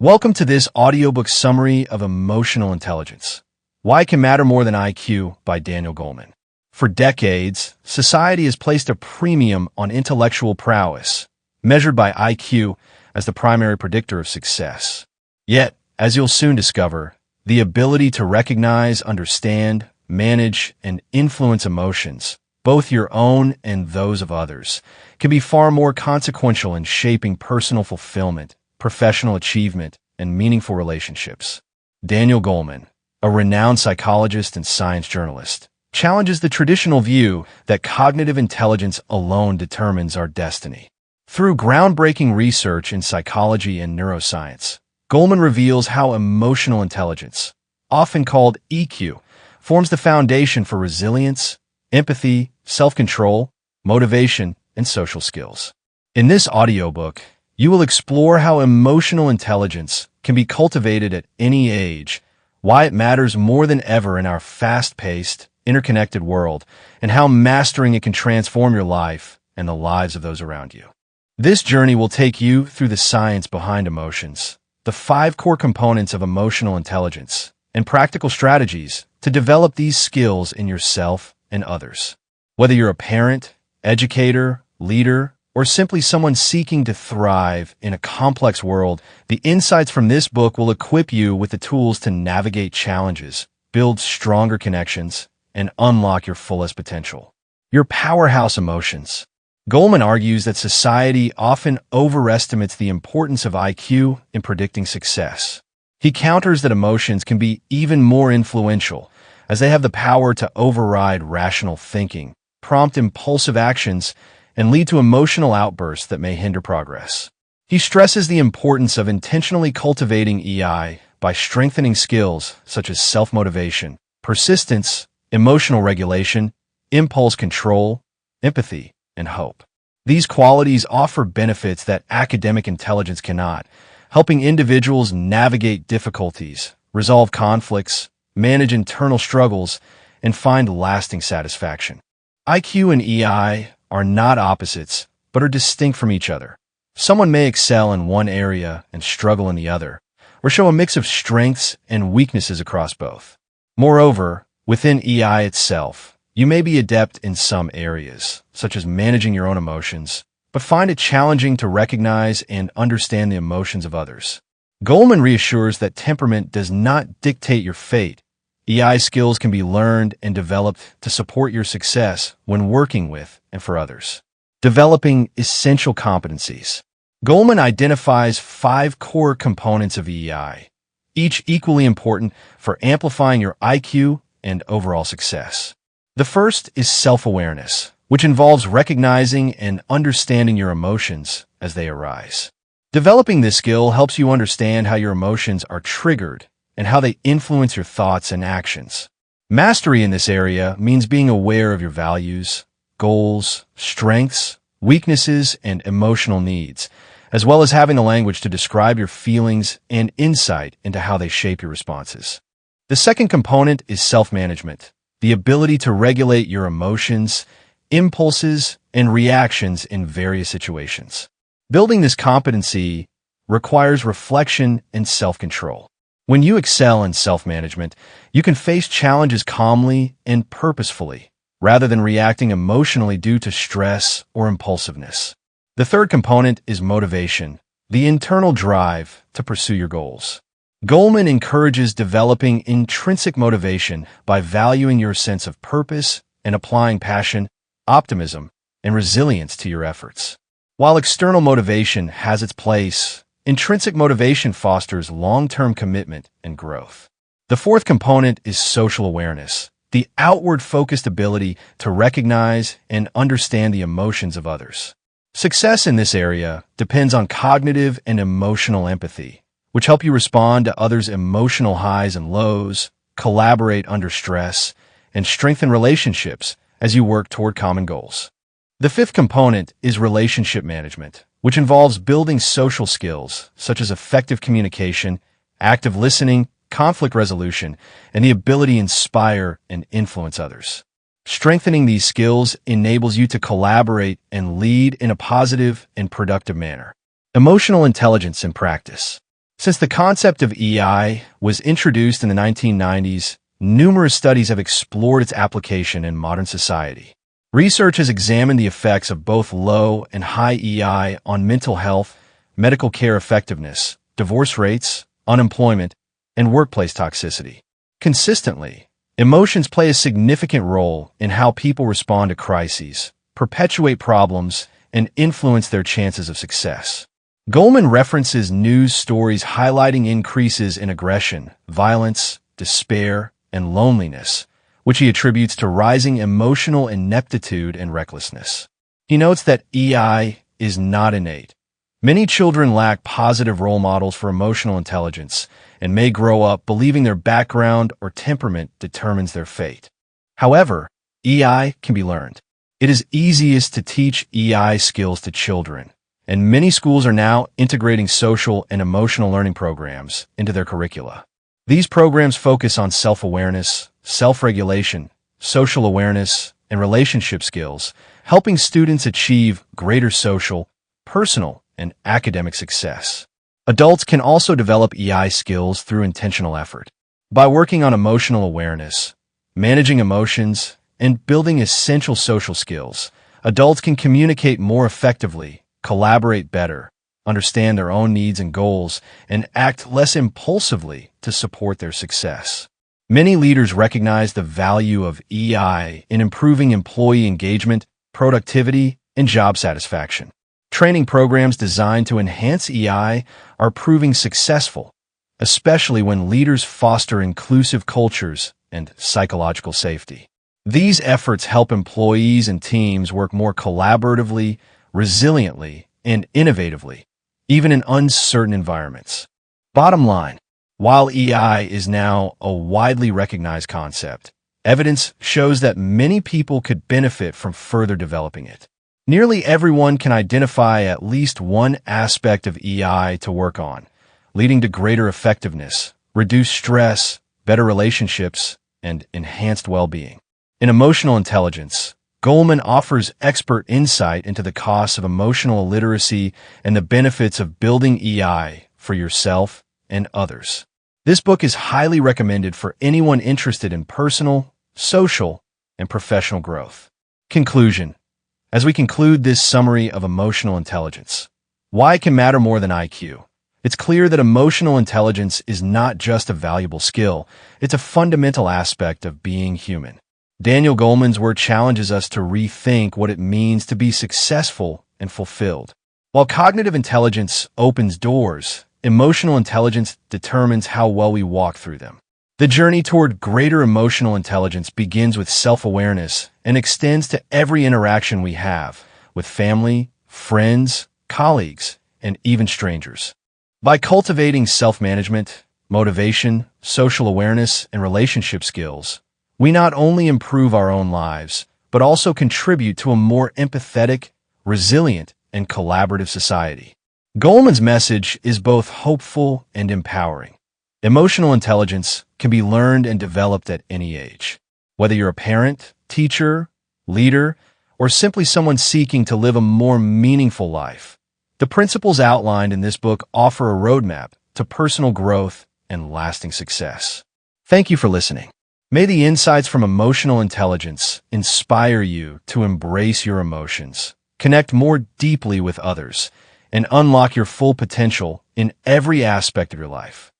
Welcome to this audiobook summary of emotional intelligence. Why It Can Matter More Than IQ by Daniel Goleman. For decades, society has placed a premium on intellectual prowess, measured by IQ as the primary predictor of success. Yet, as you'll soon discover, the ability to recognize, understand, manage, and influence emotions, both your own and those of others, can be far more consequential in shaping personal fulfillment, professional achievement, and meaningful relationships. Daniel Goleman, a renowned psychologist and science journalist, challenges the traditional view that cognitive intelligence alone determines our destiny. Through groundbreaking research in psychology and neuroscience, Goleman reveals how emotional intelligence, often called EQ, forms the foundation for resilience, empathy, self-control, motivation, and social skills. In this audiobook, you will explore how emotional intelligence can be cultivated at any age, why it matters more than ever in our fast-paced, interconnected world, and how mastering it can transform your life and the lives of those around you. This journey will take you through the science behind emotions, the 5 core components of emotional intelligence, and practical strategies to develop these skills in yourself and others. Whether you're a parent, educator, leader, or simply someone seeking to thrive in a complex world, the insights from this book will equip you with the tools to navigate challenges, build stronger connections, and unlock your fullest potential. Your powerhouse emotions. Goleman argues that society often overestimates the importance of IQ in predicting success. He counters that emotions can be even more influential, as they have the power to override rational thinking, prompt impulsive actions, and lead to emotional outbursts that may hinder progress. He stresses the importance of intentionally cultivating EI by strengthening skills such as self-motivation, persistence, emotional regulation, impulse control, empathy, and hope. These qualities offer benefits that academic intelligence cannot, helping individuals navigate difficulties, resolve conflicts, manage internal struggles, and find lasting satisfaction. IQ and EI are not opposites, but are distinct from each other. Someone may excel in one area and struggle in the other, or show a mix of strengths and weaknesses across both. Moreover, within EI itself, you may be adept in some areas, such as managing your own emotions, but find it challenging to recognize and understand the emotions of others. Goleman reassures that temperament does not dictate your fate. EI skills can be learned and developed to support your success when working with and for others. Developing essential competencies. Goleman identifies 5 core components of EI, each equally important for amplifying your IQ and overall success. The first is self-awareness, which involves recognizing and understanding your emotions as they arise. Developing this skill helps you understand how your emotions are triggered and how they influence your thoughts and actions. Mastery in this area means being aware of your values, goals, strengths, weaknesses, and emotional needs, as well as having the language to describe your feelings and insight into how they shape your responses. The second component is self-management, the ability to regulate your emotions, impulses, and reactions in various situations. Building this competency requires reflection and self-control. When you excel in self-management, you can face challenges calmly and purposefully, rather than reacting emotionally due to stress or impulsiveness. The third component is motivation, the internal drive to pursue your goals. Goleman encourages developing intrinsic motivation by valuing your sense of purpose and applying passion, optimism, and resilience to your efforts. While external motivation has its place, intrinsic motivation fosters long-term commitment and growth. The fourth component is social awareness, the outward-focused ability to recognize and understand the emotions of others. Success in this area depends on cognitive and emotional empathy, which help you respond to others' emotional highs and lows, collaborate under stress, and strengthen relationships as you work toward common goals. The fifth component is relationship management, which involves building social skills such as effective communication, active listening, conflict resolution, and the ability to inspire and influence others. Strengthening these skills enables you to collaborate and lead in a positive and productive manner. Emotional intelligence in practice. Since the concept of EI was introduced in the 1990s, numerous studies have explored its application in modern society. Research has examined the effects of both low and high EI on mental health, medical care effectiveness, divorce rates, unemployment, and workplace toxicity. Consistently, emotions play a significant role in how people respond to crises, perpetuate problems, and influence their chances of success. Goleman references news stories highlighting increases in aggression, violence, despair, and loneliness, which he attributes to rising emotional ineptitude and recklessness. He notes that EI is not innate. Many children lack positive role models for emotional intelligence and may grow up believing their background or temperament determines their fate. However, EI can be learned. It is easiest to teach EI skills to children, and many schools are now integrating social and emotional learning programs into their curricula. These programs focus on self-awareness, self-regulation, social awareness, and relationship skills, helping students achieve greater social, personal, and academic success. Adults can also develop EI skills through intentional effort. By working on emotional awareness, managing emotions, and building essential social skills, adults can communicate more effectively, collaborate better, understand their own needs and goals, and act less impulsively to support their success. Many leaders recognize the value of EI in improving employee engagement, productivity, and job satisfaction. Training programs designed to enhance EI are proving successful, especially when leaders foster inclusive cultures and psychological safety. These efforts help employees and teams work more collaboratively, resiliently, and innovatively, even in uncertain environments. Bottom line, while EI is now a widely recognized concept, evidence shows that many people could benefit from further developing it. Nearly everyone can identify at least one aspect of EI to work on, leading to greater effectiveness, reduced stress, better relationships, and enhanced well-being. In emotional intelligence, Goleman offers expert insight into the costs of emotional illiteracy and the benefits of building EI for yourself and others. This book is highly recommended for anyone interested in personal, social, and professional growth. Conclusion. As we conclude this summary of emotional intelligence, why it can matter more than IQ, it's clear that emotional intelligence is not just a valuable skill, it's a fundamental aspect of being human. Daniel Goleman's work challenges us to rethink what it means to be successful and fulfilled. While cognitive intelligence opens doors, emotional intelligence determines how well we walk through them. The journey toward greater emotional intelligence begins with self-awareness and extends to every interaction we have with family, friends, colleagues, and even strangers. By cultivating self-management, motivation, social awareness, and relationship skills, we not only improve our own lives, but also contribute to a more empathetic, resilient, and collaborative society. Goleman's message is both hopeful and empowering. Emotional intelligence can be learned and developed at any age. Whether you're a parent, teacher, leader, or simply someone seeking to live a more meaningful life, the principles outlined in this book offer a roadmap to personal growth and lasting success. Thank you for listening. May the insights from emotional intelligence inspire you to embrace your emotions, connect more deeply with others, and unlock your full potential in every aspect of your life.